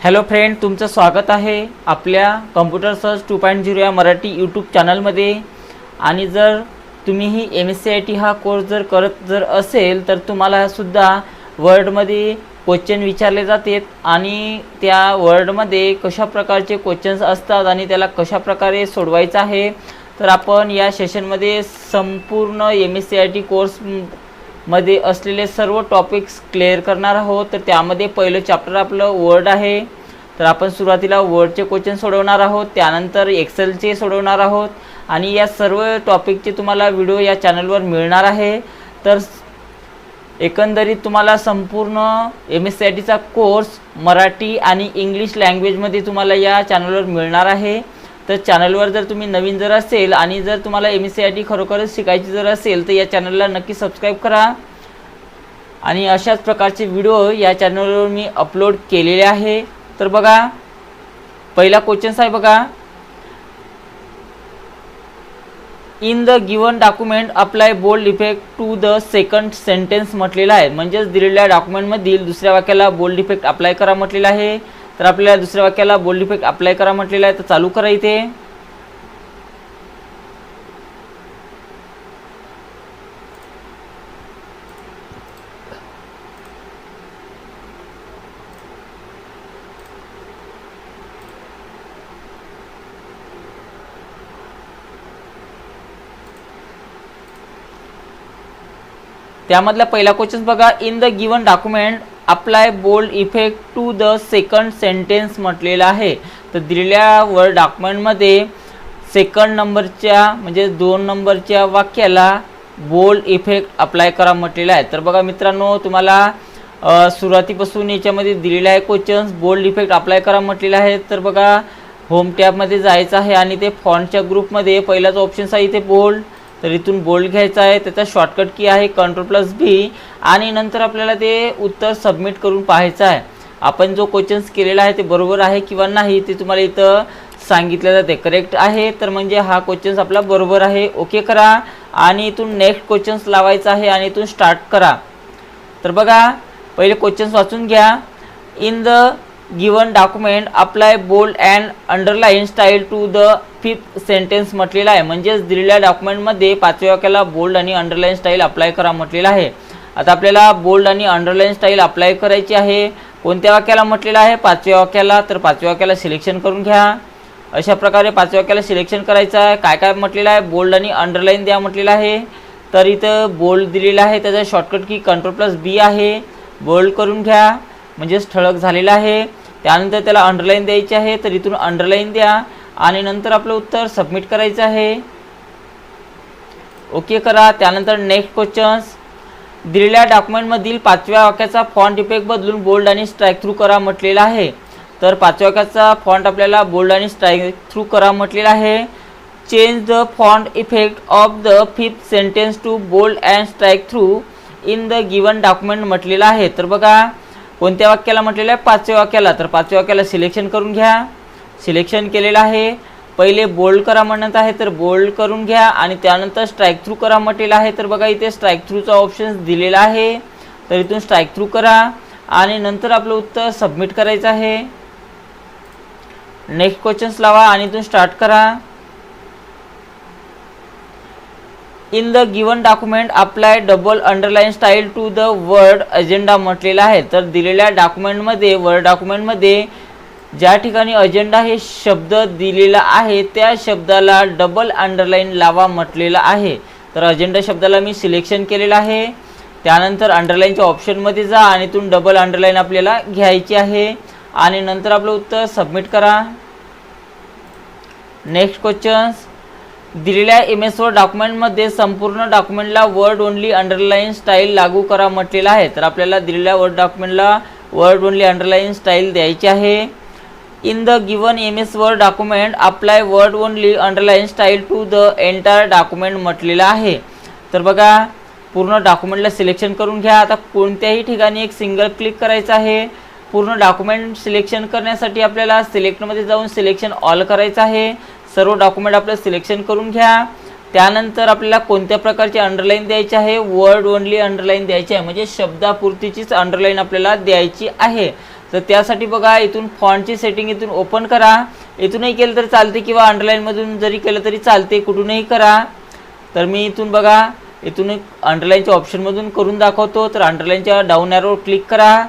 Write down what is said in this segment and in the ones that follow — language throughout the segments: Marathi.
हॅलो फ्रेंड, तुमचं स्वागत आहे आपल्या कम्प्युटर सर्च 2.0 या मराठी यूट्यूब चॅनलमध्ये। आणि जर तुम्हीही MSCIT हा कोर्स जर करत असेल तर तुम्हाला सुद्धा वर्डमध्ये क्वेश्चन विचारले जातात आणि त्या वर्डमध्ये कशा प्रकारचे क्वेश्चन्स असतात आणि त्याला कशा प्रकारे सोडवायचं आहे। तर आपण या सेशनमध्ये संपूर्ण MSCIT कोर्स मध्ये असलेले सर्व टॉपिक्स क्लिअर करणार आहोत। तर त्यामध्ये पहिलं चॅप्टर आपलं वर्ड आहे। तर आपण सुरुवातीला वर्डचे क्वेश्चन सोडवणार आहोत, त्यानंतर एक्सेलचे सोडवणार आहोत आणि या सर्व टॉपिकचे तुम्हाला व्हिडिओ या चॅनलवर मिळणार आहे। तर एकंदरीत तुम्हाला संपूर्ण MSCITचा कोर्स मराठी आणि इंग्लिश लँग्वेजमध्ये तुम्हाला या चॅनलवर मिळणार आहे। तर चॅनलवर जर तुम्ही नवीन जर असेल आणि जर तुम्हाला MSCIT खरोखरच शिकायची जर असेल तर या चॅनलला नक्की सबस्क्राईब करा आणि अशाच प्रकारचे व्हिडिओ या चॅनलवर मी अपलोड केलेले आहे। तर बघा, पहिला क्वेश्चन आहे बघा, in the given document apply bold effect to the second sentence म्हटलेला आहे। म्हणजे दिलेल्या डॉक्युमेंटमधील दुसऱ्या वाक्याला बोल्ड इफेक्ट अप्लाय करा म्हटलेला आहे। तर आपल्याला दुसऱ्या वाक्याला बोल्ड इफेक्ट अप्लाय करा म्हटलेला आहे। तर चालू करा इथे। त्यामधला पहिला क्वेश्चन बघा, in the given document apply bold effect to the second sentence म्हटलेला आहे। तर दिलेल्या वर्ड डॉक्युमेंटमध्ये सेकंड नंबरच्या म्हणजे 2 नंबरच्या वाक्याला बोल्ड इफेक्ट अप्लाय करा म्हटलेला आहे। तर बघा मित्रांनो, तुम्हाला सुरुवातीपासून याच्यामध्ये दिलेले आहे क्वेश्चन्स, बोल्ड इफेक्ट अप्लाय करा म्हटलेला आहे। तर बघा, होम टॅबमध्ये जायचं आहे आणि ते फॉन्टच्या ग्रुपमध्ये पहिलाच ऑप्शन आहे इथे बोल्ड। तर इथून बोल्ड घ्यायचा आहे, त्याचा शॉर्टकट की आहे Ctrl+B आणि नंतर आपल्याला ते उत्तर सबमिट करून पाहायचं आहे आपण जो क्वेश्चन्स केलेला आहे ते बरोबर आहे किंवा नाही ते तुम्हाला इथं सांगितलं जाते। करेक्ट आहे तर म्हणजे हा क्वेश्चन्स आपला बरोबर आहे, ओके करा आणि इथून नेक्स्ट क्वेश्चन्स लावायचा आहे आणि इथून स्टार्ट करा। तर बघा, पहिले क्वेश्चन्स वाचून घ्या। In the given document apply bold and underline style to the fifth sentence म्हटलेला आहे। म्हणजेच दिलेल्या डॉक्युमेंटमध्ये पाचव्या वाक्याला बोल्ड आणि अंडरलाइन स्टाईल अप्लाय करा म्हटलेला आहे। आता आपल्याला बोल्ड आणि अंडरलाइन स्टाईल अप्लाय करायची आहे। कोणत्या वाक्याला म्हटलेला आहे? पाचव्या वाक्याला। तर पाचव्या वाक्याला सिलेक्शन करून घ्या। अशा प्रकारे पाचव्या वाक्याला सिलेक्शन करायचं आहे। काय काय म्हटलेलं आहे? बोल्ड आणि अंडरलाइन द्या म्हटलेलं आहे। तर इथं बोल्ड दिलेला आहे, त्याचा शॉर्टकट की Ctrl+B आहे। बोल्ड करून घ्या म्हणजेच ठळक झालेला आहे। त्यानंतर त्याला अंडरलाइन द्यायची आहे, तर इथून अंडरलाइन द्या आणि नंतर आपलं उत्तर सबमिट करायचं आहे, ओके करा। त्यानंतर नेक्स्ट क्वेश्चन्स, दिलेल्या डॉक्युमेंटमधील पाचव्या वाक्याचा फॉन्ट इफेक्ट बदलून बोल्ड आणि स्ट्राइक थ्रू करा म्हटलेला आहे। तर पाचव्या वाक्याचा फॉन्ट आपल्याला बोल्ड आणि स्ट्राइक थ्रू करा म्हटलेला आहे। Change the font effect of the fifth sentence to bold and strike through in the given document म्हटलेला आहे। तर बघा, कोणत्या वाक्याला म्हटलेलं आहे? पाचव्या वाक्याला। तर पाचव्या वाक्याला सिलेक्शन करून घ्या। सिलेक्शन केलेलं आहे। पहिले बोल्ड करा म्हणत आहे, तर बोल्ड करून घ्या आणि त्यानंतर स्ट्राइक थ्रू करा म्हटलेलं आहे। तर बघा, इथे स्ट्राइक थ्रूचा ऑप्शन दिलेला आहे, तर इथून स्ट्राइक थ्रू करा आणि नंतर आपलं उत्तर सबमिट करायचं आहे। नेक्स्ट क्वेश्चन्स लावा आणि इथून स्टार्ट करा। In the given document apply double underline style to the word agenda म्हटलेला आहे। तर दिलेल्या डॉक्युमेंटमध्ये वर्ड डॉक्युमेंटमध्ये ज्या ठिकाणी अजेंडा हे शब्द दिलेला आहे त्या शब्दाला डबल अंडरलाइन लावा म्हटलेला आहे। तर अजेंडा शब्दाला मी सिलेक्शन केलेलं आहे। त्यानंतर अंडरलाइनच्या ऑप्शनमध्ये जा आणि इथून डबल अंडरलाइन आपल्याला घ्यायची आहे आणि नंतर आपलं उत्तर सबमिट करा। नेक्स्ट क्वेश्चन्स, दिलेल्या MS वर्ड डॉक्युमेंटमध्ये संपूर्ण डॉक्युमेंटला वर्ड ओनली अंडरलाइन स्टाईल लागू करा म्हटलेला आहे। तर आपल्याला दिलेल्या वर्ड डॉक्युमेंटला वर्ड ओनली अंडरलाइन स्टाईल द्यायची आहे। In the given MS word document apply word only underline style to the entire document म्हटलेला आहे। तर बघा, पूर्ण डॉक्युमेंटला सिलेक्शन करून घ्या। आता कोणत्याही ठिकाणी एक सिंगल क्लिक करायचं आहे। पूर्ण डॉक्युमेंट सिलेक्शन करण्यासाठी आपल्याला सिलेक्टमध्ये जाऊन सिलेक्शन ऑल करायचं आहे। सर्व डॉक्युमेंट आपलं सिलेक्शन करून घ्या। त्यानंतर आपल्याला कोणत्या प्रकारची अंडरलाइन द्यायची आहे, वर्ड ओनली अंडरलाइन द्यायची आहे, म्हणजे शब्दापुरतीचीच अंडरलाइन आपल्याला द्यायची आहे। तर त्यासाठी बघा इथून फॉन्टची सेटिंग इथून ओपन करा, इथूनही केलं तर चालते किंवा अंडरलाईनमधून जरी केलं तरी चालते, कुठूनही करा। तर मी इथून बघा इथून अंडरलाईनच्या ऑप्शनमधून करून दाखवतो। तर अंडरलाईनच्या डाऊन ॲरोवर क्लिक करा,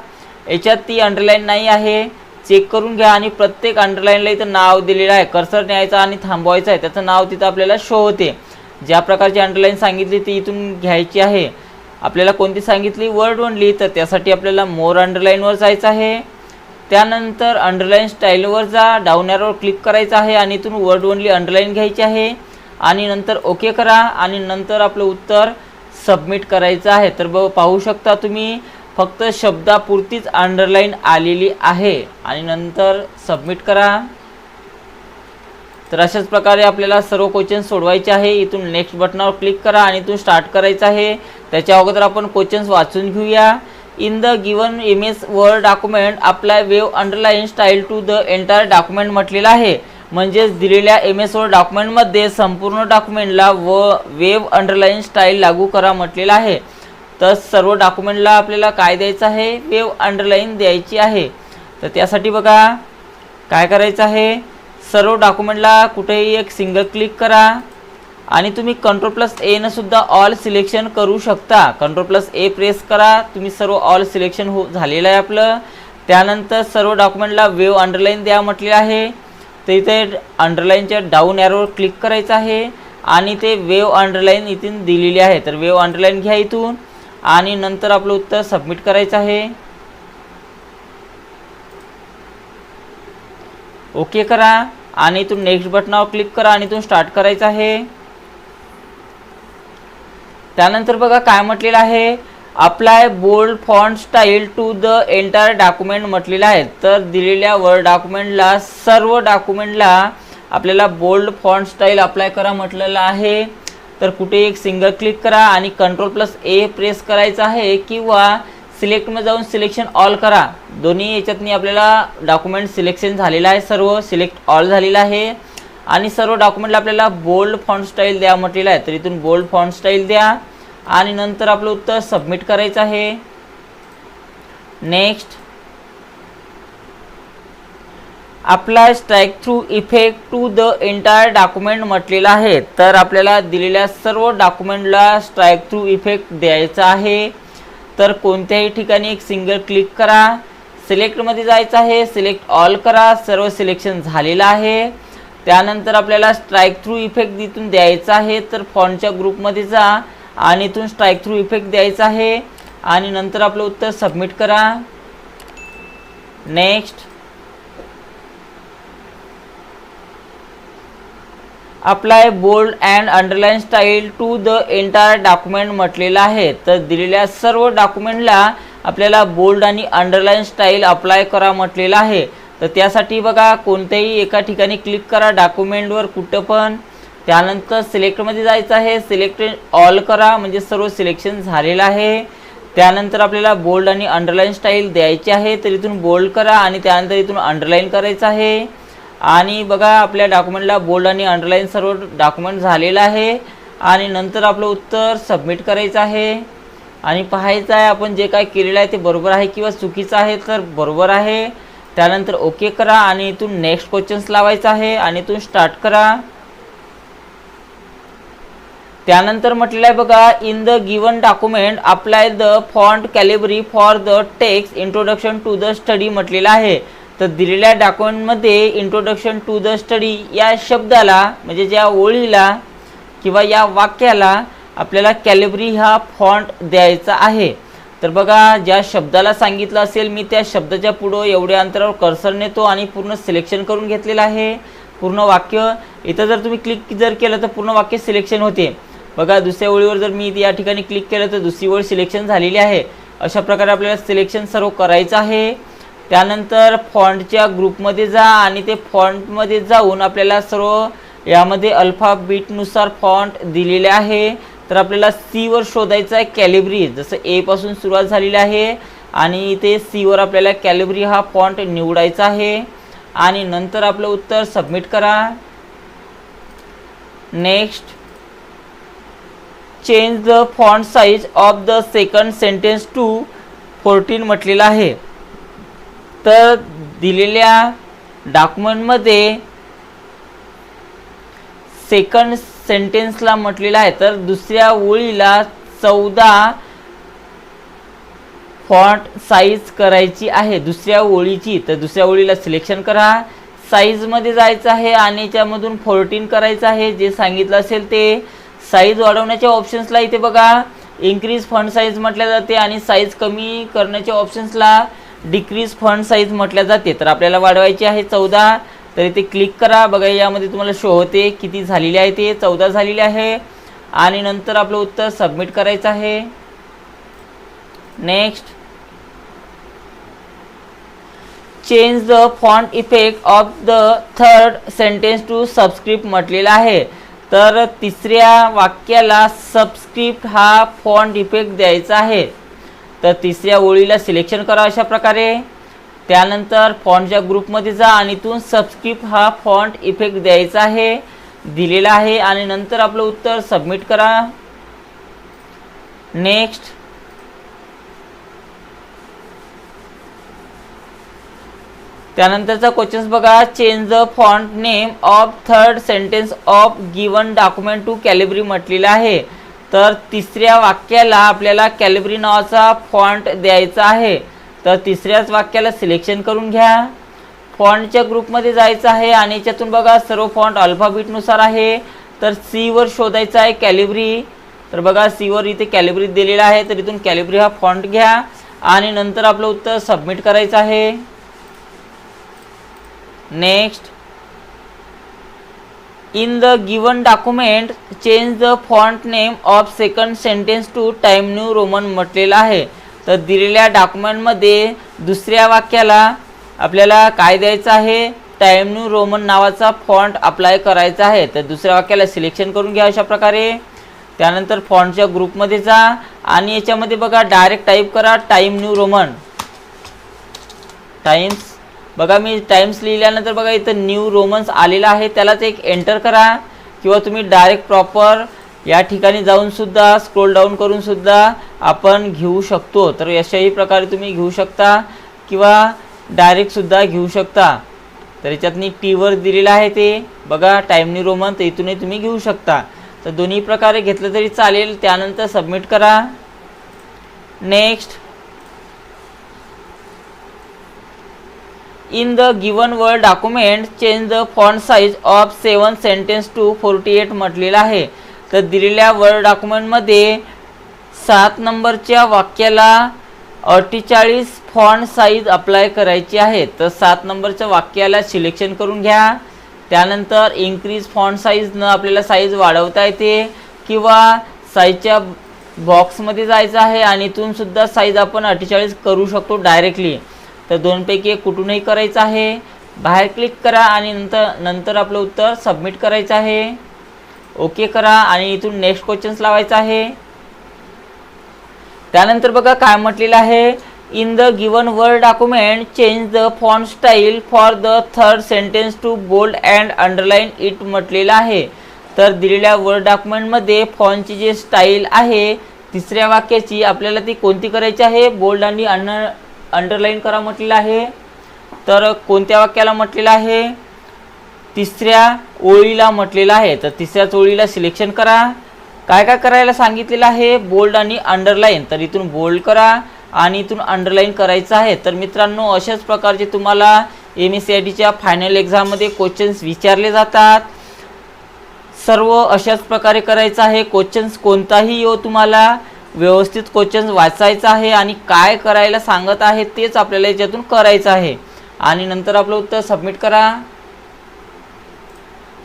याच्यात ती अंडरलाईन नाही आहे चेक करून घ्या आणि प्रत्येक अंडरलाईनला इथं नाव दिलेलं आहे, कर्सर न्यायचा आणि थांबवायचं आहे, त्याचं नाव तिथं आपल्याला शो होते। ज्या प्रकारची अंडरलाईन सांगितली ती इथून घ्यायची आहे। आपल्याला कोणती सांगितली वर्ड ओनली, तर त्यासाठी आपल्याला मोर अंडरलाईनवर जायचं आहे। त्यानंतर अंडरलाईन स्टाईलवर जा, डाऊन ॲरोवर क्लिक करायचं आहे आणि इथून वर्ड ओनली अंडरलाईन घ्यायची आहे आणि नंतर ओके करा आणि नंतर आपलं उत्तर सबमिट करायचं आहे। तर पाहू शकता तुम्ही फक्त शब्दापुरतीच अंडरलाईन आलेली आहे आणि नंतर सबमिट करा। तर अशाच प्रकारे आपल्याला सर्व क्वेश्चन सोडवायचे आहे। इथून नेक्स्ट बटनावर क्लिक करा आणि इथून स्टार्ट करायचं आहे। त्याच्या अगोदर आपण क्वेश्चन्स वाचून घेऊया। In the given MS word document apply wave underline style to the entire document म्हटलेलं आहे। म्हणजेच दिलेल्या MS वर्ड डॉक्युमेंटमध्ये संपूर्ण डॉक्युमेंटला वेव अंडरलाईन स्टाईल लागू करा म्हटलेलं आहे। तर सर्व डॉक्युमेंटला आपल्याला काय द्यायचं आहे, वेव अंडरलाईन द्यायची आहे। तर त्यासाठी बघा काय करायचं आहे, सर्व डॉक्युमेंटला कुठेही एक सिंगल क्लिक करा आणि तुम्ही Ctrl+A ने सुद्धा ऑल सिलेक्शन करू शकता। Ctrl+A प्रेस करा, तुम्ही सर्व ऑल सिलेक्शन झालेलं आहे आपलं। त्यानंतर सर्व डॉक्युमेंटला वेव अंडरलाईन द्या म्हटलेलं आहे। तर इथे अंडरलाईनच्या डाऊन ॲरोवर क्लिक करायचं आहे आणि ते वेव अंडरलाईन इथून दिलेली आहे। तर वेव अंडरलाईन घ्या इथून आणि नंतर आपलं उत्तर सबमिट करायचं आहे, ओके करा आणि इथून नेक्स्ट बटनावर क्लिक करा आणि इथून स्टार्ट करायचं आहे। त्यानंतर बघा काय म्हटलेलं आहे, apply bold font style to the entire document म्हटलेलं आहे। तर दिलेल्या वर्ड डॉक्युमेंटला सर्व डॉक्युमेंटला आपल्याला बोल्ड फॉन्ट स्टाईल अप्लाय करा म्हटलेलं आहे। तर कुठे एक सिंगल क्लिक करा आणि Ctrl+A प्रेस करायचं आहे किंवा सिलेक्टमध्ये जाऊन सिलेक्शन ऑल करा। दोन्ही याच्यातनी आपल्याला डॉक्युमेंट सिलेक्शन झालेलं आहे, सर्व सिलेक्ट ऑल झालेलं आहे आणि सर्व डॉक्युमेंटला आपल्याला बोल्ड फॉन्ट स्टाईल द्या म्हटलेलं आहे। तर इथून बोल्ड फॉन्ट स्टाईल द्या आणि नंतर आपलं उत्तर सबमिट करायचं आहे, next. Apply strikethrough effect to the entire document म्हटलेलं आहे। तर आपल्याला दिलेल्या सर्व डॉक्युमेंटला स्ट्राईक थ्रू इफेक्ट द्यायचा आहे। तर कोणत्याही ठिकाणी एक सिंगल क्लिक करा, सिलेक्टमध्ये जायचं आहे, सिलेक्ट ऑल करा, सर्व सिलेक्शन झालेलं आहे। त्यानंतर आपल्याला स्ट्राईक थ्रू इफेक्ट इथून द्यायचा आहे। तर फॉन्टच्या ग्रुपमध्ये जा आणि इथून स्ट्राईक थ्रू इफेक्ट द्यायचा आहे आणि नंतर आपलं उत्तर सबमिट करा, next. Apply bold and underline style to the entire document म्हटलेलं आहे। तर दिलेल्या सर्व डॉक्युमेंटला आपल्याला बोल्ड आणि अंडरलाईन स्टाईल अप्लाय करा म्हटलेलं आहे। तर त्यासाठी बघा कोणत्याही एका ठिकाणी क्लिक करा डॉक्युमेंटवर कुठं पण, त्यानंतर सिलेक्टमध्ये जायचं आहे, सिलेक्ट ऑल करा म्हणजे सर्व सिलेक्शन झालेलं आहे। त्यानंतर आपल्याला बोल्ड आणि अंडरलाईन स्टाईल द्यायची आहे। तर इथून बोल्ड करा आणि त्यानंतर इथून अंडरलाईन करायचं आहे आणि बघा आपल्या डॉक्युमेंटला बोल्ड आणि अंडरलाईन सर्व डॉक्युमेंट झालेलं आहे आणि नंतर आपलं उत्तर सबमिट करायचं आहे आणि पाहायचं आहे आपण जे काय केलेलं आहे ते बरोबर आहे किंवा चुकीचं आहे। तर बरोबर आहे, त्यानंतर ओके करा आणि इथून नेक्स्ट क्वेश्चन्स लावायचं आहे आणि इथून स्टार्ट करा। त्यानंतर म्हटलेलं आहे बघा, in the given document apply the font Calibri for the text introduction to the study म्हटलेलं आहे। तर दिलेल्या डॉक्युमेंटमध्ये इंट्रोडक्शन टू द स्टडी या शब्दाला म्हणजे ज्या ओळीला किंवा या वाक्याला आपल्याला कॅलिब्री हा फॉन्ट द्यायचा आहे। तर बघा ज्या शब्दाला सांगितलं असेल मी त्या शब्दाच्या पुढं एवढ्या अंतरावर कर्सर नेतो आणि पूर्ण सिलेक्शन करून घेतलेलं आहे पूर्ण वाक्य। इथं जर तुम्ही क्लिक जर केलं तर पूर्ण वाक्य सिलेक्शन होते। बघा दुसऱ्या ओळीवर जर मी या ठिकाणी क्लिक केलं तर दुसरी ओळ सिलेक्शन झालेली आहे। अशा प्रकारे आपल्याला सिलेक्शन सर्व करायचं आहे। त्यानंतर फॉन्टच्या ग्रुपमध्ये जा आणि ते फॉन्टमध्ये जाऊन आपल्याला सर्व यामध्ये अल्फाबेटनुसार फॉन्ट दिलेले आहे। तर आपल्याला सी वर शोधायचा आहे कॅलिब्री, जसं ए पासून सुरुवात झालेली आहे आणि इथे सी वर आपल्याला कॅलिब्री हा फॉन्ट निवडायचा आहे आणि नंतर आपलं उत्तर सबमिट करा, next. Change the font size of the second sentence to 14 म्हटलेलं आहे। तर दिलेल्या डॉक्युमेंटमध्ये सेकंड सेंटेन्सला म्हटलेलं आहे, तर दुसऱ्या ओळीला 14 फॉन्ट साईज करायची आहे दुसऱ्या ओळीची. तर दुसऱ्या ओळीला सिलेक्शन करा, साईजमध्ये जायचं आहे आणि त्यामधून 14 करायचं आहे जे सांगितलं असेल ते. साईज वाढवण्याच्या ऑप्शन्सला इथे बघा इन्क्रीज फॉन्ट साईज म्हटल्या जाते आणि साईज कमी करण्याच्या ऑप्शन्सला डिक्रीज फॉन्ट साईज म्हटल्या जाते. तर आपल्याला वाढवायची आहे 14. तर इथे क्लिक करा, बघा यामध्ये तुम्हाला शो होते किती झालेले आहे ते 14 झालेले आहे. आणि नंतर आपलं उत्तर सबमिट करायचं आहे. Next, change the font effect of the third sentence to subscript म्हटलेलं आहे. तर तिसऱ्या वाक्याला सबस्क्रिप्ट हा फॉन्ट इफेक्ट द्यायचा आहे. तर तिसऱ्या ओळीला सिलेक्शन करा अशा प्रकारे. त्यानंतर फॉन्टच्या ग्रुपमध्ये जा आणि इथून सबस्क्रिप्ट हा फॉन्ट इफेक्ट द्यायचा आहे, दिलेला आहे. आणि नंतर आपलं उत्तर सबमिट करा. नेक्स्ट, त्यानंतरचा क्वेश्चन बघा, change the font name of third sentence of given document to Calibri म्हटलेलं आहे. तर तिसऱ्या वाक्याला आपल्याला कॅलिब्री नावाचा फॉन्ट द्यायचा आहे. तर तिसऱ्याच वाक्याला सिलेक्शन करून घ्या, फॉन्टच्या ग्रुपमध्ये जायचं आहे आणि याच्यातून बघा सर्व फॉन्ट अल्फाबेटनुसार आहे. तर सी वर शोधायचा आहे कॅलिब्री. तर बघा सी वर इथे कॅलिब्री दिलेला आहे, तर इथून कॅलिब्री हा फॉन्ट घ्या आणि नंतर आपलं उत्तर सबमिट करायचं आहे. Next, in the given document change the font name of second sentence to Time New Roman म्हटलेलं आहे. तर दिलेल्या डॉक्युमेंटमध्ये दुसऱ्या वाक्याला आपल्याला काय द्यायचं आहे, टाइम न्यू रोमन नावाचा फॉन्ट अप्लाय करायचा आहे. तर दुसऱ्या वाक्याला सिलेक्शन करून घ्या अशा प्रकारे. त्यानंतर फॉन्टच्या ग्रुपमध्ये जा आणि याच्यामध्ये बघा डायरेक्ट टाईप करा टाइम न्यू रोमन टाइम्स. बघा मी टाइम्स लिहिल्यानंतर बघा इथं न्यू रोमन्स आलेला आहे, त्यालाच एक एंटर करा. किंवा तुम्ही डायरेक्ट प्रॉपर या ठिकाणी जाऊन सुद्धा स्क्रोल डाऊन करून सुद्धा आपण घेऊ शकतो. तर अशाही प्रकारे तुम्ही घेऊ शकता किंवा डायरेक्ट सुद्धा घेऊ शकता. तर याच्यातनी टी वर दिलेलं आहे ते बघा टाइम न्यू रोमन, तर इथूनही तुम्ही घेऊ शकता. तर दोन्ही प्रकारे घेतलं तरी चालेल. त्यानंतर सबमिट करा. Next, in the given word document change the font size of 7 sentence to 48 म्हटलेलं आहे. तर दिलेल्या वर्ड डॉक्युमेंटमध्ये 7 नंबरच्या वाक्याला 48 फॉन्ट साईज अप्लाय करायची आहे. तर 7 नंबरच्या वाक्याला सिलेक्शन करून घ्या. त्यानंतर इन्क्रीज फॉन्ट साईजनं आपल्याला साईज वाढवता येते किंवा साईजच्या बॉक्समध्ये जायचं आहे आणि इथून सुद्धा साईज आपण 48 करू शकतो डायरेक्टली. तर दोनपैकी एक कुठूनही करायचं आहे. बाहेर क्लिक करा आणि नंतर आपलं उत्तर सबमिट करायचं आहे. ओके करा आणि इथून नेक्स्ट क्वेश्चन्स लावायचा आहे. त्यानंतर बघा काय म्हटलेलं आहे, in the given word document change the font style for the third sentence to bold and underline it म्हटलेलं आहे. तर दिलेल्या वर्ड डॉक्युमेंटमध्ये फॉन्टची जी स्टाईल आहे तिसऱ्या वाक्याची आपल्याला ती कोणती करायची आहे, बोल्ड आणि अंडरलाईन करा म्हटलेलं आहे. तर कोणत्या वाक्याला म्हटलेलं आहे, तिसऱ्या ओळीला म्हटलेलं आहे. तर तिसऱ्याच ओळीला सिलेक्शन करा. काय काय करायला सांगितलेलं आहे, बोल्ड आणि अंडरलाईन. तर इथून बोल्ड करा आणि इथून अंडरलाईन करायचं आहे. तर मित्रांनो अशाच प्रकारचे तुम्हाला MSCITच्या फायनल एक्झाममध्ये क्वेश्चन्स विचारले जातात. सर्व अशाच प्रकारे करायचं आहे. क्वेश्चन्स कोणताही येऊ तुम्हाला व्यवस्थित क्वेश्चन्स वाचायचा आहे आणि काय करायला सांगत आहे तेच आपल्याला याच्यातून करायचं आहे आणि नंतर आपलं उत्तर सबमिट करा.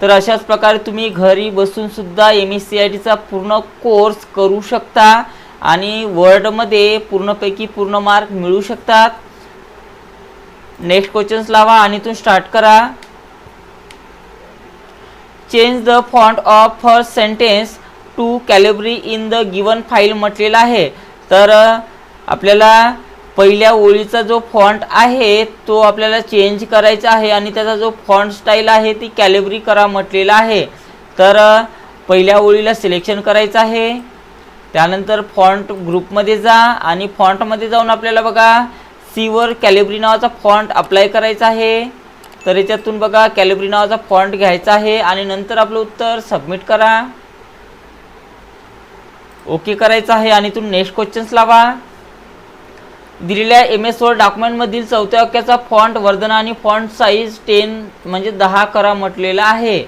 तर अशाच प्रकारे तुम्ही घरी बसून सुद्धा MSCITचा पूर्ण कोर्स करू शकता आणि वर्डमध्ये पूर्णपैकी पूर्ण मार्क मिळू शकतात. नेक्स्ट क्वेश्चन्स लावा आणि इथून स्टार्ट करा. Change the font of first sentence to Calibri in the given file म्हटलेला आहे. तर आपल्याला पहिल्या ओळीचा जो फॉन्ट आहे तो आपल्याला चेंज करायचा आहे आणि त्याचा जो फॉन्ट स्टाईल आहे ती कॅलिब्री करा म्हटलेला आहे. तर पहिल्या ओळीला सिलेक्शन करायचं आहे. त्यानंतर फॉन्ट ग्रुपमध्ये जा आणि फॉन्टमध्ये जाऊन आपल्याला बघा सी वर कॅलिब्री नावाचा फॉन्ट अप्लाय करायचा आहे। तर याच्यातून बघा कॅलिब्री नावाचा फॉन्ट घ्यायचा आहे आणि नंतर आपलं उत्तर सबमिट करा, ओके करायचं आहे आणि इथून नेक्स्ट क्वेश्चन्स लावा। दिलेल्या MS वर्ड डॉक्युमेंटमधील चौथ्या वाक्याचा फॉन्ट वर्धन आणि फॉन्ट साईज 10 म्हणजे 10 करा म्हटलेला आहे।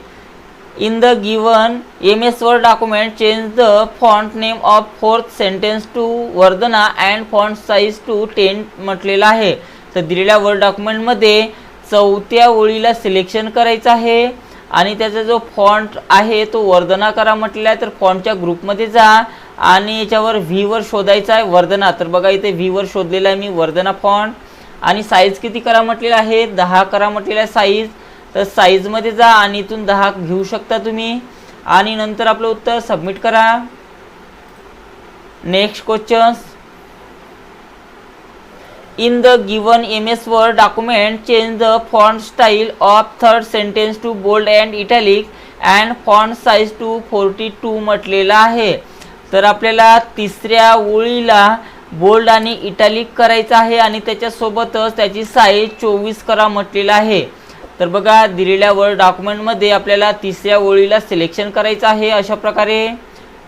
In the given MS word document change the font name of fourth sentence to Verdana and font size to 10 म्हटलेला आहे। तर दिलेल्या वर्ड डॉक्युमेंटमध्ये चौथ्या ओळीला सिलेक्शन करायचं आहे आणि त्याचा जो फॉन्ट आहे तो वर्धना करा म्हटलेला आहे। तर फॉन्टच्या ग्रुपमध्ये जा आणि याच्यावर व्ही वर शोधायचा आहे वर्धना। तर बघा इथे व्ही वर शोधलेला आहे मी वर्धना फॉन्ट आणि साईज किती करा म्हटलेला आहे 10 करा म्हटलेला आहे साईज। तर साईजमध्ये जा आणि इथून 10 घेऊ शकता तुम्ही आणि नंतर आपलं उत्तर सबमिट करा। Next questions, in the given MS word document change the font style of third sentence to bold and italic and font size to 42 म्हटलेला आहे। तर आपल्याला तिसऱ्या ओळीला बोल्ड आणि इटॅलिक करायचं आहे आणि त्याच्यासोबतच त्याची साईज 24 करा म्हटलेला आहे। तर बघा दिलेल्या वर्ड डॉक्युमेंटमध्ये आपल्याला तिसऱ्या ओळीला सिलेक्शन करायचं आहे। अशा प्रकारे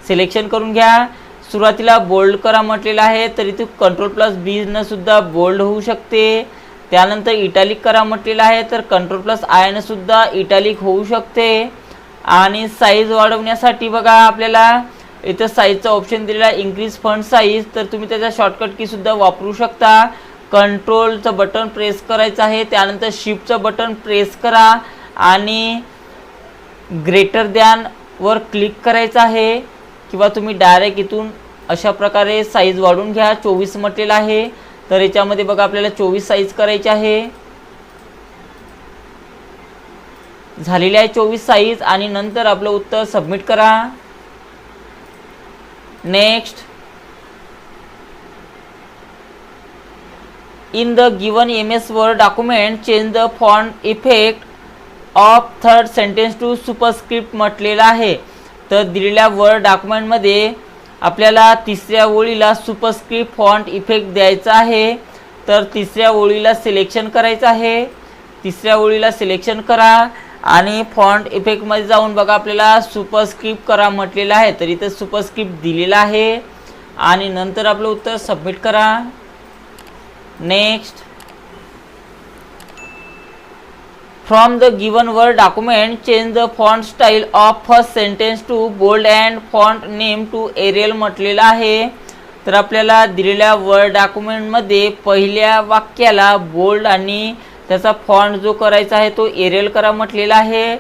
सिलेक्शन करून घ्या। सुरुवातीला बोल्ड करा म्हटलेलं आहे तर इथे Ctrl+B न सुद्धा बोल्ड होऊ शकते। त्यानंतर इटॅलिक करा म्हटलेलं आहे तर Ctrl+I न सुद्धा इटॅलिक होऊ शकते। आणि साईज वाढवण्यासाठी बघा आपल्याला इथं साईजचा ऑप्शन दिलेला आहे इन्क्रीज फॉन्ट साईज। तर तुम्ही त्याचा शॉर्टकट की सुद्धा वापरू शकता। कंट्रोलचं बटन प्रेस करायचं आहे, त्यानंतर शिफ्टचं बटन प्रेस करा आणि ग्रेटर दॅन वर क्लिक करायचं आहे किंवा तुम्ही डायरेक्ट इथून अशा प्रकारे साईज वाढवून घ्या। 24 म्हटलेलं आहे तर याच्यामध्ये बघा आपल्याला 24 साईज करायची आहे। झालेली आहे 24 साईज आणि नंतर आपलं उत्तर सबमिट करा। Next, in the given MS word document change the font effect of third sentence to superscript म्हटलेला आहे। तर दिलेल्या वर्ड डॉक्युमेंटमध्ये आपल्याला तिसऱ्या ओळीला सुपरस्क्रिप्ट फॉन्ट इफेक्ट द्यायचा आहे। तर तिसऱ्या ओळीला सिलेक्शन करायचं आहे, तिसऱ्या ओळीला सिलेक्शन करा आणि फॉन्ट इफेक्टमध्ये जाऊन बघा आपल्याला सुपरस्क्रिप्ट करा म्हटलेलं आहे। तर इथे सुपरस्क्रिप्ट दिलेला आहे आणि नंतर आपलं उत्तर सबमिट करा। Next, from the given word document change the font style of first sentence to bold and font name to Arial म्हटलेलं आहे। तर आपल्याला दिलेल्या वर्ड डॉक्युमेंटमध्ये पहिल्या वाक्याला बोल्ड आणि त्याचा फॉन्ट जो करायचा आहे तो एरियल करा म्हटलेला आहे।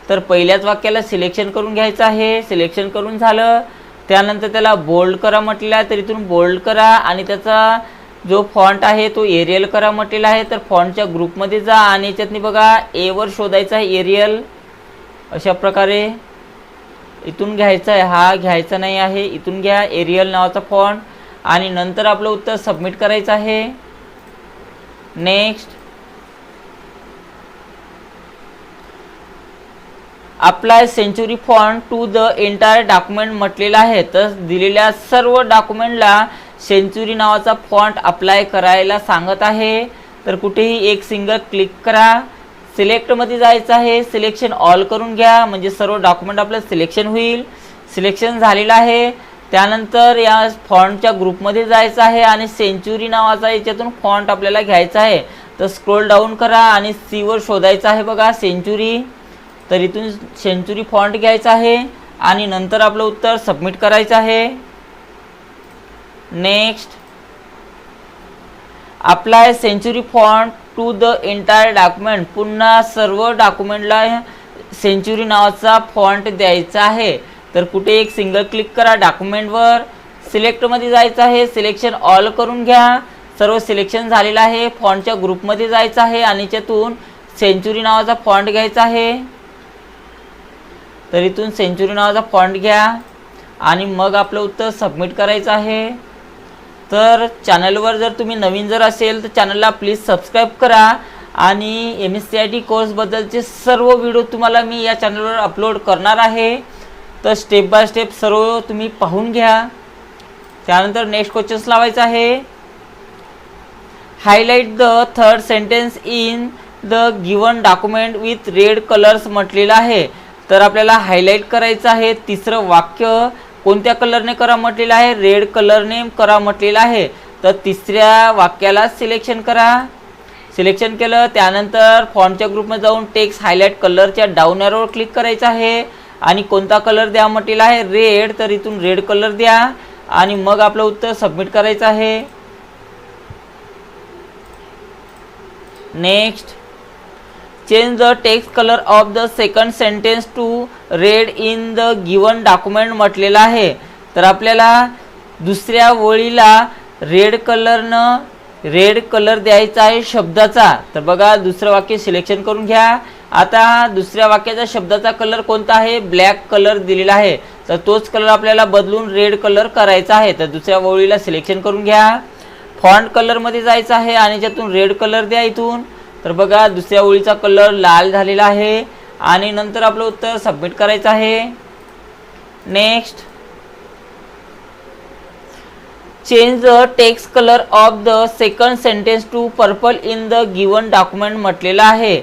तर पहिल्याच वाक्याला सिलेक्शन करून घ्यायचं आहे, सिलेक्शन करून झालं त्यानंतर त्याला बोल्ड करा म्हटलेला आहे तर इथून बोल्ड करा आणि त्याचा जो फॉन्ट आहे तो एरियल करा म्हटलेला आहे। तर फॉन्टच्या ग्रुपमध्ये जा आणि याच्यातनी बघा ए वर शोधायचा आहे एरियल। अशा प्रकारे इथून घ्यायचा आहे, हा घ्यायचा नाही आहे, इथून घ्या एरियल नावाचा फॉन्ट आणि नंतर आपलं उत्तर सबमिट करायचं आहे। Next, apply Century font to the entire document म्हटलेलं आहे। तर दिलेल्या सर्व डॉक्युमेंटला सेंचुरी नावाचा फॉन्ट अप्लाय करायला सांगत आहे। तर कुठेही एक सिंगल क्लिक करा, सिलेक्टमध्ये जायचं आहे, सिलेक्शन ऑल करून घ्या म्हणजे सर्व डॉक्युमेंट आपलं सिलेक्शन होईल। सिलेक्शन झालेलं आहे त्यानंतर या फॉन्टच्या ग्रुपमध्ये जायचं आहे आणि सेंचुरी नावाचा याच्यातून फॉन्ट आपल्याला घ्यायचा आहे। तर स्क्रोल डाऊन करा आणि सी वर शोधायचं आहे बघा सेंचुरी। तर इथून सेंचुरी फॉन्ट घ्यायचा आहे आणि नंतर आपलं उत्तर सबमिट करायचं आहे। Next, apply Century font to the entire document. पुन्हा सर्व डॉक्युमेंटला सेंचुरी नावाचा फॉन्ट द्यायचा आहे। तर कुठे एक सिंगल क्लिक करा डॉक्युमेंटवर, सिलेक्टमध्ये जायचं आहे, सिलेक्शन ऑल करून घ्या, सर्व सिलेक्शन झालेलं आहे। फॉन्टच्या ग्रुपमध्ये जायचं आहे आणि त्यातून सेंचुरी नावाचा फॉन्ट घ्यायचा आहे। तर इथून सेंचुरी नावाचा फॉन्ट घ्या आणि मग आपलं उत्तर सबमिट करायचं आहे। तर चॅनलवर जर तुम्ही नवीन जर असेल तर चॅनलला प्लीज सबस्क्राईब करा आणि MSCIT कोर्सबद्दलचे सर्व व्हिडिओ तुम्हाला मी या चॅनलवर अपलोड करणार आहे। तर स्टेप बाय स्टेप सर्व तुम्ही पाहून घ्या। त्यानंतर नेक्स्ट क्वेश्चन्स लावायचा आहे। Highlight the third sentence in the given document with red colours म्हटलेलं आहे. तर आपल्याला हायलाइट करायचं आहे. तिसरं वाक्य कोणत्या कलरने करा म्हटलेलं आहे? रेड कलरने करा म्हटलेलं आहे. तर तिसऱ्या वाक्याला सिलेक्शन करा. सिलेक्शन केलं त्यानंतर फॉन्टच्या ग्रुपमध्ये जाऊन टेक्स्ट हायलाइट कलरच्या डाऊन एरोवर क्लिक करायचं आहे आणि कोणता कलर द्या म्हटलेला आहे? रेड. तर इथून रेड कलर द्या आणि मग आपलं उत्तर सबमिट करायचं आहे. Next, change the text colour of the second sentence to red in the given document म्हटलेलं आहे. तर आपल्याला दुसऱ्या ओळीला रेड कलर द्यायचा आहे शब्दाचा. तर बघा दुसरं वाक्य सिलेक्शन करून घ्या. आता दुसऱ्या वाक्याचा शब्दाचा कलर कोणता आहे? ब्लॅक कलर दिलेला आहे. तर तोच कलर आपल्याला बदलून रेड कलर करायचा आहे. तर दुसऱ्या ओळीला सिलेक्शन करून घ्या. फॉन्ट कलरमध्ये जायचं आहे आणि त्यातून रेड कलर द्या इथून. तर बघा दुसऱ्या ओळीचा कलर लाल झालेला आहे आणि नंतर आपलं उत्तर सबमिट करायचं आहे. Next, change the text colour of the second sentence to purple in the given document म्हटलेलं आहे.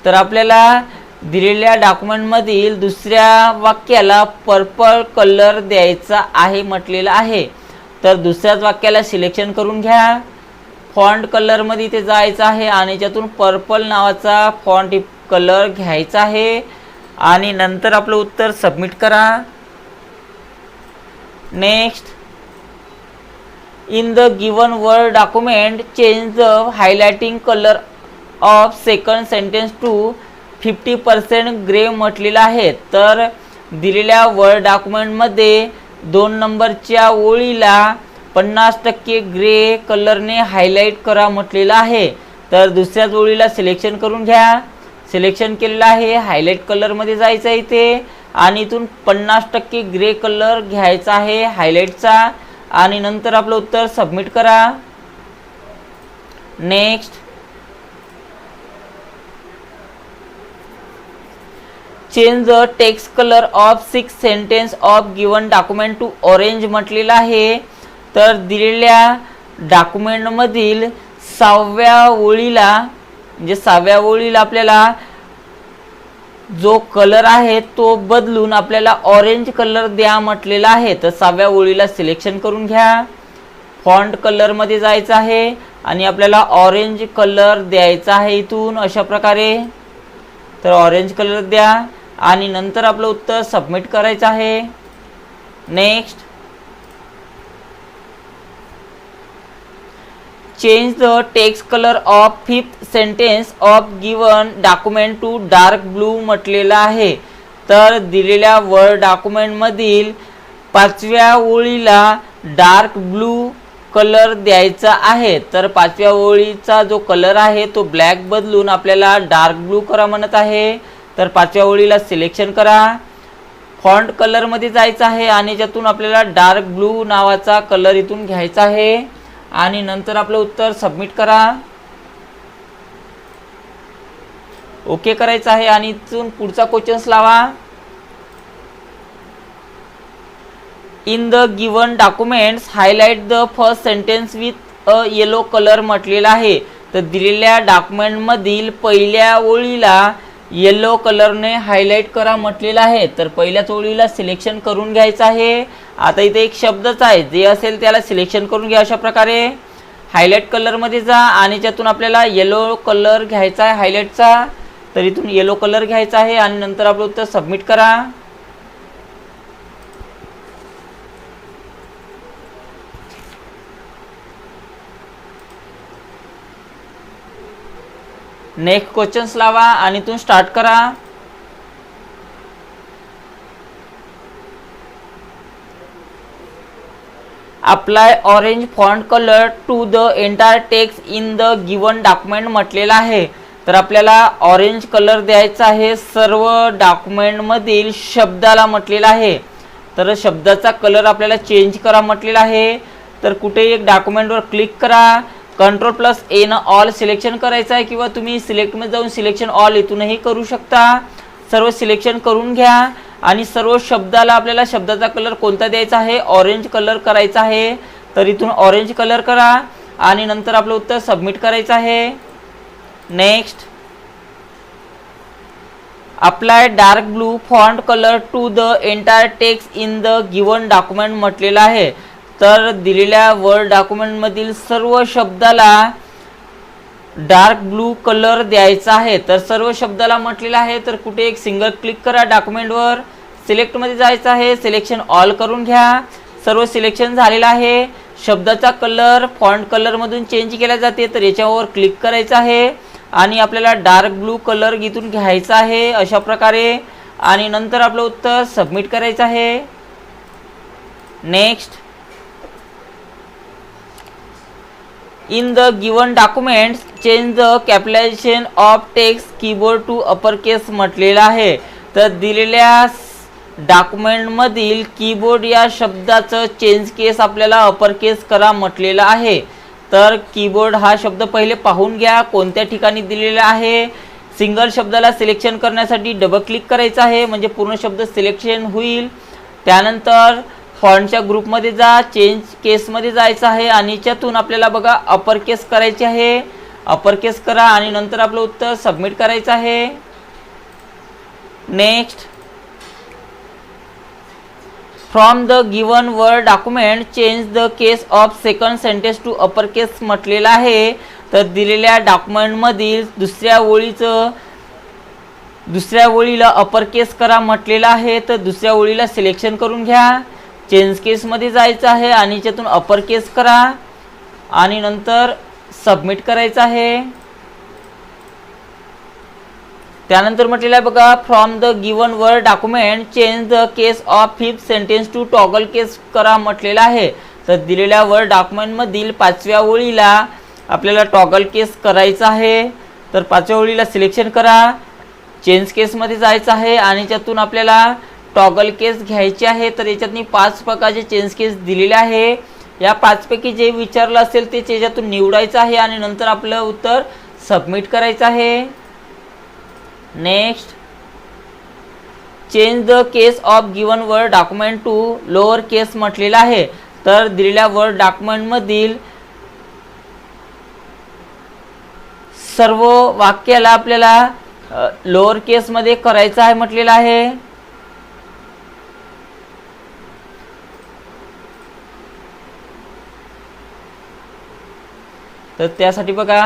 तर आपल्याला दिलेल्या डॉक्युमेंटमधील दुसऱ्या वाक्याला पर्पल कलर द्यायचा आहे म्हटलेलं आहे. तर दुसऱ्याच वाक्याला सिलेक्शन करून घ्या. फॉन्ट कलरमध्ये इथे जायचं आहे आणि त्यातून पर्पल नावाचा फॉन्ट कलर घ्यायचा आहे आणि नंतर आपलं उत्तर सबमिट करा. Next, in the given word document change the highlighting colour of second sentence to 50% grey म्हटलेलं आहे. तर दिलेल्या वर्ड डॉक्युमेंटमध्ये 2 नंबरच्या ओळीला 50% ग्रे कलरने हायलाइट करा म्हटलेलं आहे. तर दुसऱ्याच ओळीला सिलेक्शन करून घ्या. सिलेक्शन केलेलं आहे. हायलाइट कलरमध्ये जायचं आहे इथे आणि इथून 50% ग्रे कलर घ्यायचा आहे हायलाइटचा आणि नंतर आपलं उत्तर सबमिट करा. Next, change the text colour of 6 sentence of given document to orange म्हटलेलं आहे. तर दिलेल्या डॉक्युमेंटमधील 6व्या ओळीला आपल्याला जो कलर आहे तो बदलून आपल्याला ऑरेंज कलर द्या म्हटलेला आहे. तर 6व्या ओळीला सिलेक्शन करून घ्या. फॉन्ट कलरमध्ये जायचं आहे आणि आपल्याला ऑरेंज कलर द्यायचा आहे इथून अशा प्रकारे. तर ऑरेंज कलर द्या आणि नंतर आपलं उत्तर सबमिट करायचं आहे. Next, change the text colour of 5th sentence of given document to dark blue म्हटलेलं आहे. तर दिलेल्या वर्ड डॉक्युमेंटमधील 5व्या ओळीला डार्क ब्लू कलर द्यायचा आहे. तर 5व्या ओळीचा जो कलर आहे तो ब्लॅक बदलून आपल्याला डार्क ब्लू करा म्हणत आहे. तर 5व्या ओळीला सिलेक्शन करा. फॉन्ट कलरमध्ये जायचं आहे आणि त्यातून आपल्याला डार्क ब्लू नावाचा कलर इथून घ्यायचा आहे आणि नंतर आपलं उत्तर सबमिट करा. ओके करायचं आहे आणि इथून पुढचा क्वेश्चन्स लावा. In the given documents highlight the first sentence with a yellow colour म्हटलेलं आहे. तर दिलेल्या डॉक्युमेंटमधील पहिल्या ओळीला येलो कलरने हायलाइट करा म्हटलेलं आहे. तर पहिल्याच ओळीला सिलेक्शन करून घ्यायचं आहे. आता इथे एक शब्दच आहे, जे असेल त्याला सिलेक्शन करून घ्या. अशा प्रकारे हायलाइट कलरमध्ये जा आणि त्यातून आपल्याला येलो कलर घ्यायचा आहे हायलाइटचा. तर इथून येलो कलर घ्यायचा आहे आणि नंतर आपलं उत्तर सबमिट करा. नेक्स्ट क्वेश्चन्स लावा आणि इथून स्टार्ट करा. Apply orange font colour to the entire text in the given document म्हटलेलं आहे. तर आपल्याला ऑरेंज कलर द्यायचा आहे सर्व डॉक्युमेंटमधील शब्दाला म्हटलेलं आहे. तर शब्दाचा कलर आपल्याला चेंज करा म्हटलेला आहे. तर कुठे एक डॉक्युमेंटवर क्लिक करा. Ctrl+A न ऑल सिलेक्शन करायचं आहे किंवा तुम्ही सिलेक्टमध्ये जाऊन सिलेक्शन ऑल इथूनही करू शकता. सर्व सिलेक्शन करून घ्या आणि सर्व शब्दाला आपल्याला शब्दाचा कलर कोणता द्यायचा आहे? ऑरेंज कलर करायचा आहे. तर इथून ऑरेंज कलर करा आणि नंतर आपलं उत्तर सबमिट करायचं आहे. Next, apply dark blue font colour to the entire text in the given document म्हटलेलं आहे. तर दिलेल्या वर्ड डॉक्युमेंटमधील सर्व शब्दाला डार्क ब्लू कलर द्यायचा आहे. तर सर्व शब्दाला म्हटलेलं आहे, तर कुठे एक सिंगल क्लिक करा डॉक्युमेंटवर, सिलेक्टमध्ये जायचं आहे, सिलेक्शन ऑल करून घ्या. सर्व सिलेक्शन झालेलं आहे. शब्दाचा कलर फॉन्ट कलरमधून चेंज केला जाते, तर याच्यावर क्लिक करायचं आहे आणि आपल्याला डार्क ब्लू कलर इथून घ्यायचा आहे अशा प्रकारे, आणि नंतर आपलं उत्तर सबमिट करायचं आहे. Next, in the given documents change the capitalisation of text keyboard to upper case म्हटलेलं आहे. तर दिलेल्या डॉक्युमेंटमधील कीबोर्ड या शब्दाचं चेंज केस आपल्याला अपर केस करा म्हटलेलं आहे. तर कीबोर्ड हा शब्द पहिले पाहून घ्या कोणत्या ठिकाणी दिलेला आहे. सिंगल शब्दाला सिलेक्शन करण्यासाठी डबल क्लिक करायचं आहे, म्हणजे पूर्ण शब्द सिलेक्शन होईल. त्यानंतर फॉन्टच्या ग्रुपमध्ये जा, चेंज केसमध्ये जायचं आहे आणि याच्यातून आपल्याला बघा अपर केस करायचे आहे. अपर केस करा आणि नंतर आपलं उत्तर सबमिट करायचं आहे. Next, from the given word document change the case of second sentence to upper case म्हटलेलं आहे. तर दिलेल्या डॉक्युमेंटमधील दुसऱ्या ओळीला अपर केस करा म्हटलेलं आहे. तर दुसऱ्या ओळीला सिलेक्शन करून घ्या, चेंज केसमध्ये जायचं आहे आणि याच्यातून अपर केस करा आणि नंतर सबमिट करायचं आहे. त्यानंतर म्हटलेलं आहे बघा, from the given word document change the case of fifth sentence to toggle case करा म्हटलेलं आहे. तर दिलेल्या वर्ड डॉक्युमेंटमधील 5व्या ओळीला आपल्याला टॉगल केस करायचं आहे. तर 5व्या ओळीला सिलेक्शन करा, चेंज केसमध्ये जायचं आहे आणि त्यातून आपल्याला टॉगल केस घ्यायचे आहे. तर याच्यातनी 5 प्रकारचे चेंज केस दिलेले आहे. या 5 पैकी जे विचारलं असेल ते याच्यातून निवडायचं आहे आणि नंतर आपलं उत्तर सबमिट करायचं आहे. Next, change the case of given word document to lower case म्हटलेलं आहे. तर दिलेल्या वर्ड डॉक्युमेंटमधील सर्व वाक्याला आपल्याला लोअर केसमध्ये करायचं आहे म्हटलेलं आहे. तर त्यासाठी बघा,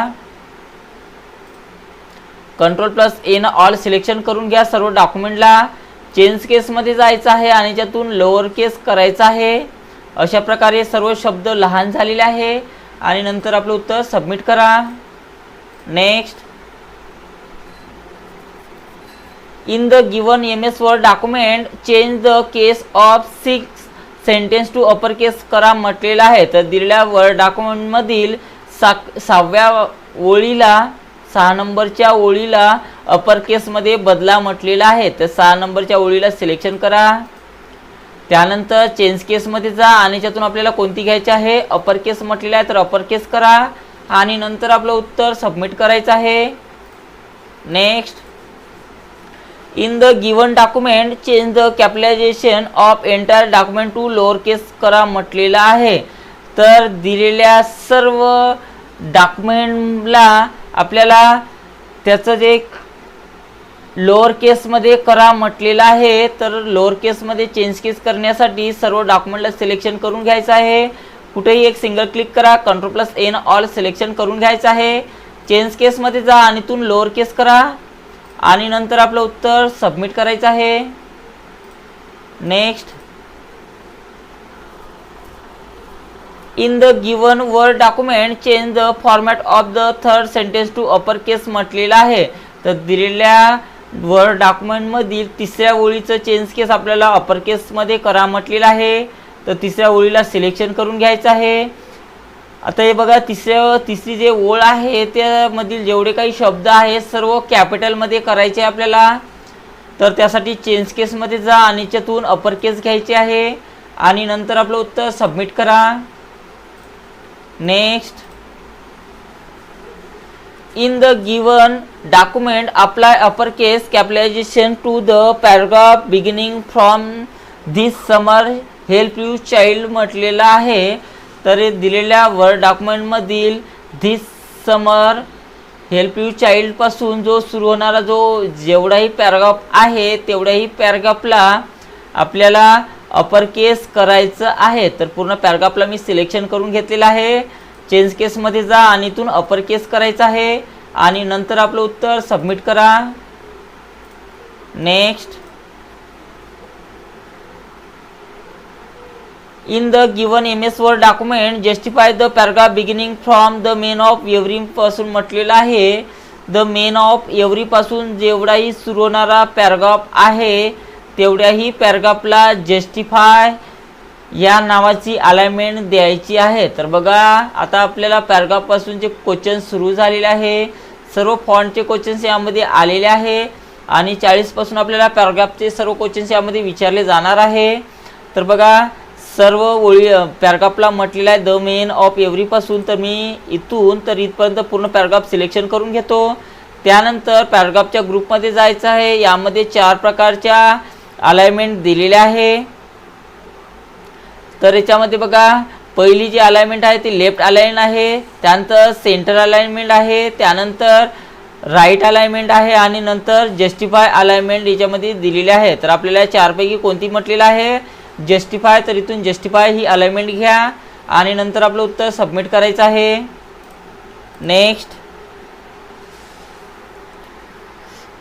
Ctrl+A न ऑल सिलेक्शन करून घ्या सर्व डॉक्युमेंटला, चेंज केसमध्ये जायचं आहे आणि त्यातून लोअर केस करायचं आहे. अशा प्रकारे सर्व शब्द लहान झालेले आहे आणि नंतर आपलं उत्तर सबमिट करा. Next, in the given MS word document change the case of 6 sentence to upper case करा म्हटलेलं आहे. तर दिलेल्या वर्ड डॉक्युमेंटमधील 6व्या ओळीला 6 नंबरच्या ओळीला अपर केसमध्ये बदला म्हटलेला आहे. तर 6 नंबरच्या ओळीला सिलेक्शन करा, त्यानंतर चेंज केसमध्ये जा आणि त्यातून आपल्याला कोणती घ्यायची आहे, अपर केस म्हटलेला आहे तर अपर केस करा आणि नंतर आपलं उत्तर सबमिट करायचं आहे. Next, in the given document change the capitalisation of entire document to lower case करा म्हटलेलं आहे. तर दिलेल्या सर्व डॉक्युमेंटला आपल्याला त्याचं जे लोअर केसमध्ये करा म्हटलेलं आहे. तर लोअर केसमध्ये चेंज केस करण्यासाठी सर्व डॉक्युमेंटला सिलेक्शन करून घ्यायचं आहे. कुठेही एक सिंगल क्लिक करा, Ctrl+A न ऑल सिलेक्शन करून घ्यायचं आहे, चेंज केसमध्ये जा आणि इथून लोअर केस करा आणि नंतर आपलं उत्तर सबमिट करायचं आहे. Next, in the given word document change the format of the third sentence to upper case म्हटलेलं आहे. तर दिलेल्या वर्ड डॉक्युमेंटमधील 3ऱ्या ओळीचं चेंज केस आपल्याला अपर केसमध्ये करा म्हटलेलं आहे. तर 3ऱ्या ओळीला सिलेक्शन करून घ्यायचं आहे. आता हे बघा, तिसरी जे ओळ आहे त्यामधील जेवढे काही शब्द आहेत सर्व कॅपिटलमध्ये करायचे आपल्याला. तर त्यासाठी चेंज केसमध्ये जा आणि त्यातून अपर केस घ्यायचे आहे आणि नंतर आपलं उत्तर सबमिट करा. Next, in the given document apply upper case capitalization to the paragraph beginning from this summer help you child म्हटलेलं आहे. तर दिलेल्या वर्ड डॉक्युमेंटमधील this summer help you child पासून जो सुरू होणारा जो जेवढाही पॅराग्राफ आहे तेवढ्याही पॅराग्राफला आपल्याला अपर केस करायचं आहे. तर पूर्ण पॅराग्राफला मी सिलेक्शन करून घेतलेलं आहे. चेंज केसमध्ये जा आणि इथून अपर केस करायचं आहे आणि नंतर आपलं उत्तर सबमिट करा. Next. In the given MS word document justify the paragraph beginning from the main of every पासून म्हटलेलं आहे. द मेन ऑफ एव्हरी पासून जेवढाही सुरू होणारा पॅराग्राफ आहे तेवढ्याही पॅराग्राफला जस्टिफाय या नावाची अलाइनमेंट द्यायची आहे. तर बघा आता आपल्याला पॅराग्राफ पासूनचे क्वेश्चन सुरू झालेले आहे. सर्व फॉन्टचे क्वेश्चन्स यामध्ये आलेले आहे आणि 40 पासून आपल्याला पॅराग्राफचे सर्व क्वेश्चन्स यामध्ये विचारले जाणार आहे. तर बघा सर्व ओळी पॅराग्राफला म्हटलेलं आहे द मेन ऑफ एव्हरी पासून. तर मी इथून तर इथपर्यंत पूर्ण पॅराग्राफ सिलेक्शन करून घेतो. त्यानंतर पॅराग्राफच्या ग्रुपमध्ये जायचं आहे. यामध्ये 4 प्रकारच्या अलाइनमेंट दिलेल्या आहे. तर याच्यामध्ये बघा पहिली जी अलाइनमेंट आहे ती लेफ्ट अलाइन आहे, त्यानंतर सेंटर अलाइनमेंट आहे, त्यानंतर राईट अलाइनमेंट आहे आणि नंतर जस्टिफाय अलाइनमेंट याच्यामध्ये दिलेली आहे. तर आपल्याला 4 पैकी कोणती म्हटलेलं आहे जस्टिफाय. तर इथून जस्टिफाय ही अलाइनमेंट घ्या आणि नंतर आपलं उत्तर सबमिट करायचं आहे. Next.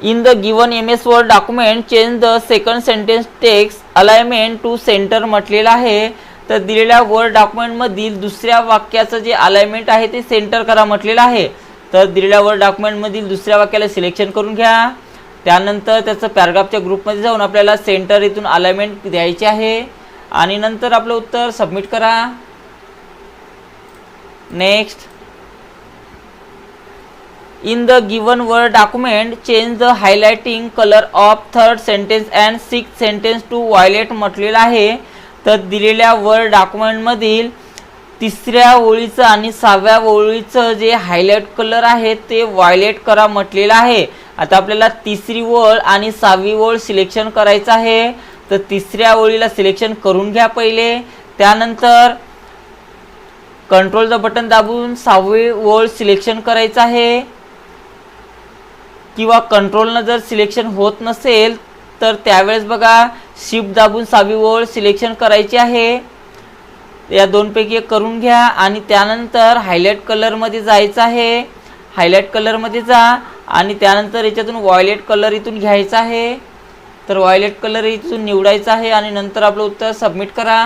In the given MS word document change the second sentence text alignment to centre म्हटलेलं आहे. तर दिलेल्या वर्ड डॉक्युमेंटमधील दुसऱ्या वाक्याचं जे अलाइनमेंट आहे ते सेंटर करा म्हटलेलं आहे. तर दिलेल्या वर्ड डॉक्युमेंटमधील दुसऱ्या वाक्याला सिलेक्शन करून घ्या. त्यानंतर त्याचं पॅराग्राफच्या ग्रुपमध्ये जाऊन आपल्याला सेंटर इथून अलाइनमेंट द्यायची आहे आणि नंतर आपलं उत्तर सबमिट करा. Next. In the given word document change the highlighting colour of third sentence and sixth sentence to violet म्हटलेलं आहे. तर दिलेल्या वर्ड डॉक्युमेंटमधील 3ऱ्या ओळीचं आणि 6व्या ओळीचं जे हायलाइट कलर आहे ते व्हायलेट करा म्हटलेलं आहे. आता आपल्याला 3री ओळ आणि 6वी ओळ सिलेक्शन करायचं आहे. तर 3ऱ्या ओळीला सिलेक्शन करून घ्या पहिले. त्यानंतर कंट्रोलचं बटन दाबून 6वी ओळ सिलेक्शन करायचं आहे किंवा कंट्रोलनं जर सिलेक्शन होत नसेल तर त्यावेळेस बघा शिफ्ट दाबून 6वी ओळ सिलेक्शन करायची आहे. या दोनपैकी एक करून घ्या आणि त्यानंतर हायलाइट कलरमध्ये जायचं आहे. हायलाइट कलरमध्ये जा आणि त्यानंतर याच्यातून व्हायलेट कलर इथून घ्यायचा आहे. तर व्हायलेट कलर इथून निवडायचा आहे आणि नंतर आपलं उत्तर सबमिट करा.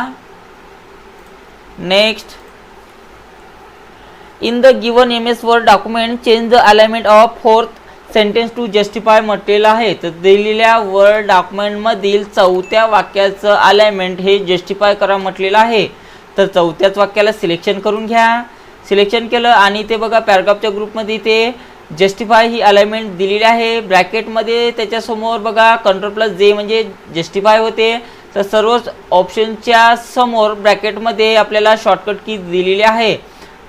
Next. In the given MS word document change the alignment of fourth sentence to justify म्हटलेलं आहे. तर दिलेल्या वर्ड डॉक्युमेंटमधील 4थ्या वाक्याचं अलाइनमेंट हे जस्टिफाय करा म्हटलेलं आहे. तर 4थ्याच वाक्याला सिलेक्शन करून घ्या. सिलेक्शन केलं आणि ते बघा पॅराग्राफच्या ग्रुपमध्ये ते जस्टिफाय ही अलाइनमेंट दिलेली आहे. ब्रॅकेटमध्ये त्याच्यासमोर बघा Ctrl+J म्हणजे जस्टिफाय होते. तर सर्वच ऑप्शनच्या समोर ब्रॅकेटमध्ये आपल्याला शॉर्टकट की दिलेली आहे.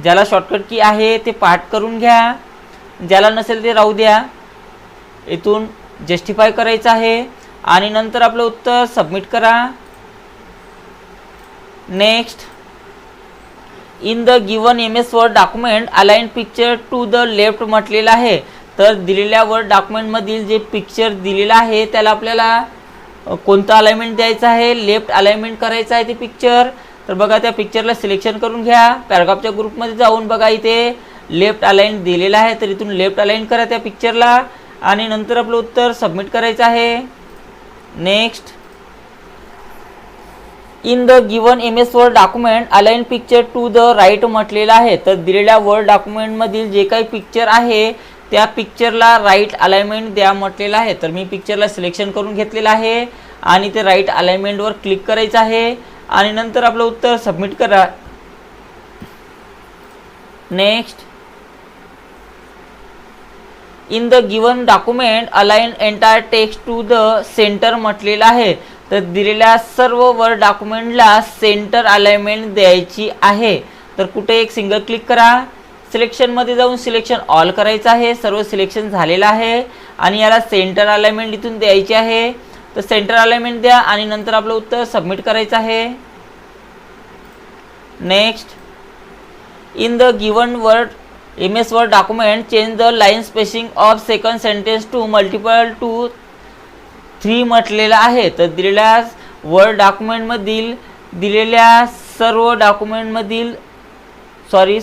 ज्याला शॉर्टकट की आहे ते पाठ करून घ्या, ज्याला नसेल ते राहू द्या. इथून जस्टिफाय करायचं आहे आणि नंतर आपलं उत्तर सबमिट करा. Next. In the given MS word document align picture to the left म्हटलेलं आहे. तर दिलेल्या वर्ड डॉक्युमेंटमधील जे पिक्चर दिलेलं आहे त्याला आपल्याला कोणतं अलाइनमेंट द्यायचं आहे लेफ्ट अलाइनमेंट करायचं आहे ते पिक्चर. तर बघा त्या पिक्चरला सिलेक्शन करून घ्या. पॅराग्राफच्या ग्रुपमध्ये जाऊन बघा इथे लेफ्ट अलाइन दिलेला आहे. तर इथून लेफ्ट अलाइन करा त्या पिक्चरला आणि नंतर आपलं उत्तर सबमिट करायचं आहे. Next. In the given MS word document align picture to the right म्हटलेलं आहे. तर दिलेल्या वर्ड डॉक्युमेंटमधील जे काही पिक्चर आहे त्या पिक्चरला राईट अलाइनमेंट द्या म्हटलेलं आहे. तर मी पिक्चरला सिलेक्शन करून घेतलेलं आहे आणि ते राईट अलाइनमेंटवर क्लिक करायचं आहे आणि नंतर आपलं उत्तर सबमिट करा. Next. In the given document align entire text to the centre म्हटलेलं आहे. तर दिलेल्या सर्व वर्ड डॉक्युमेंटला सेंटर अलाइनमेंट द्यायची आहे. तर कुठे एक सिंगल क्लिक करा. सिलेक्शनमध्ये जाऊन सिलेक्शन ऑल करायचं आहे. सर्व सिलेक्शन झालेलं आहे आणि याला सेंटर अलाइनमेंट इथून द्यायची आहे. तर सेंटर अलाइनमेंट द्या आणि नंतर आपलं उत्तर सबमिट करायचं आहे. Next. In the given word MS word document change the line spacing of second sentence to multiple to 3 म्हटलेलं आहे. तर दिलेल्या वर्ड डॉक्युमेंटमधील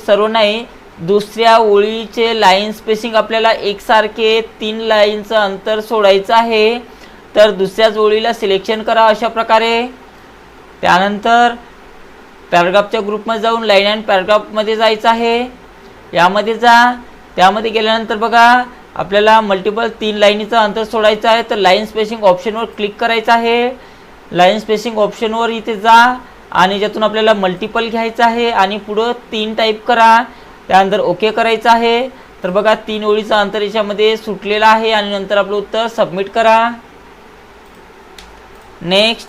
सर्व नाही, दुसऱ्या ओळीचे लाईन स्पेसिंग आपल्याला एकसारखे 3 लाईनचं अंतर सोडायचं आहे. तर दुसऱ्याच ओळीला सिलेक्शन करा अशा प्रकारे. त्यानंतर पॅराग्राफच्या ग्रुपमध्ये जाऊन लाईन अँड पॅराग्राफमध्ये जायचं आहे. यामध्ये जा. त्यामध्ये गेल्यानंतर बघा आपल्याला मल्टिपल 3 लाईनीचं अंतर सोडायचं आहे. तर लाईन स्पेसिंग ऑप्शनवर क्लिक करायचं आहे. लाईन स्पेसिंग ऑप्शनवर इथे जा आणि ज्यातून आपल्याला मल्टिपल घ्यायचं आहे आणि पुढं 3 टाईप करा. त्यानंतर ओके करायचं आहे. तर बघा 3 ओळीचं अंतर याच्यामध्ये सुटलेलं आहे आणि नंतर आपलं उत्तर सबमिट करा. Next,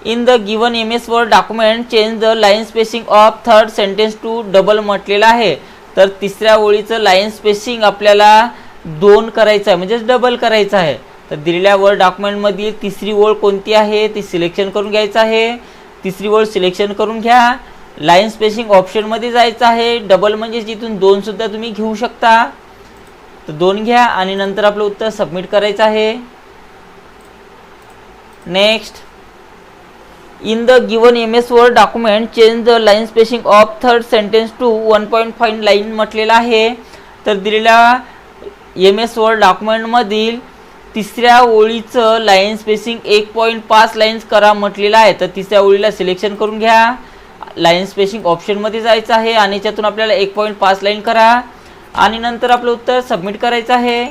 in the given MS word document change the line spacing of third sentence to double म्हटलेलं आहे. तर तिसऱ्या ओळीचं लाईन स्पेसिंग आपल्याला 2 करायचं आहे, म्हणजेच डबल करायचं आहे. तर दिलेल्या वर्ड डॉक्युमेंटमधील तिसरी ओळ कोणती आहे ती सिलेक्शन करून घ्यायचं आहे. तिसरी ओळ सिलेक्शन करून घ्या. लाईन स्पेसिंग ऑप्शनमध्ये जायचं आहे. डबल म्हणजे जिथून 2 सुद्धा तुम्ही घेऊ शकता. तर 2 घ्या आणि नंतर आपलं उत्तर सबमिट करायचं आहे. Next, in the given MS word document change the line spacing of third sentence to 1.5 line म्हटलेलं आहे. तर दिलेल्या MS वर्ड डॉक्युमेंटमधील तिसऱ्या ओळीचं लाईन स्पेसिंग 1.5 लाईन्स करा म्हटलेलं आहे. तर तिसऱ्या ओळीला सिलेक्शन करून घ्या. लाईन स्पेसिंग ऑप्शनमध्ये जायचं आहे आणि याच्यातून आपल्याला 1.5 लाईन करा आणि नंतर आपलं उत्तर सबमिट करायचं आहे.